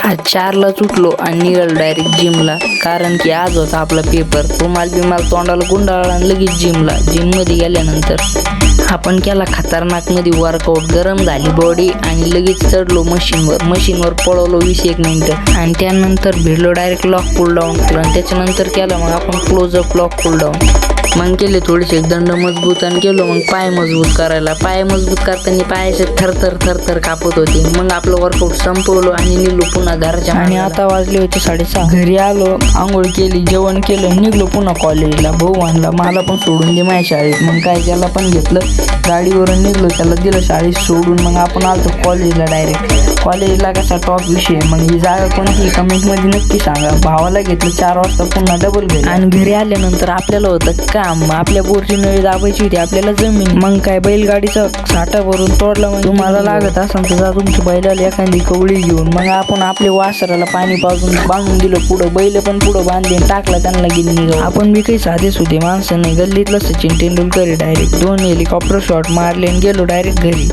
आज 4ला उठलो आणि निघालो डायरेक्ट जिमला, कारण की आज होता आपला पेपर. रुमाल बिमाल तोंडाला गुंडाळला आणि लगेच जिममध्ये गेल्यानंतर आपण केला खतरनाक मध्ये वर्कआउट. गरम झाली बॉडी आणि लगेच चढलो मशीनवर पळवलो 20-1 मिनिटं आणि त्यानंतर भिडलो डायरेक्ट लॉक पुल डाऊन आणि त्याच्यानंतर केलं मग आपण क्लोजअप लॉक पुल डाऊन. मग केले थोडेसे दंड मजबूत आणि गेलो मग पाय मजबूत करायला. पाय मजबूत करताना पायाचे थरथर कापत होते. मग आपलं वर्कआउट संपवलो आणि निघलो पुन्हा घरच्या. आणि आता वाजले होते 6:30. घरी आलो, आंघोळ केली, जेवण केलं, निघलो पुन्हा कॉलेजला. भाऊ आणला मला पण सोडून दे माझ्या शाळेत. मग काय त्याला पण घेतलं, गाडीवरून निघलो, त्याला दिलं शाळेत सोडून. मग आपण आलतो कॉलेजला डायरेक्ट. कॉलेजला कसा टॉप विषय. मग ही जागा कोणती कमेंटमध्ये नक्की सांगा. भावाला घेतलं 4 वाजता पुन्हा डबल घरी. आणि घरी आल्यानंतर आपल्याला होतं काम, आपल्या बोरची नळी दाबायची होती, आपल्याला जमीन. मग काय बैलगाडीचा साठा भरून तोडला. मग तुम्हाला लागत असेल तर जा तुमच्या बैलाला एखादी कवळी घेऊन. मग आपण आपल्या वासराला पाणी पाजून बांधून दिलं पुढं. बैल पण पुढं बांधून टाकला त्यांना गिन्नी. आपण बी काही साधेच होते माणसं नाही. गल्लीतला Sachin Tendulkar direct 2 helicopter shot मारले आणि गेलो डायरेक्ट घरी.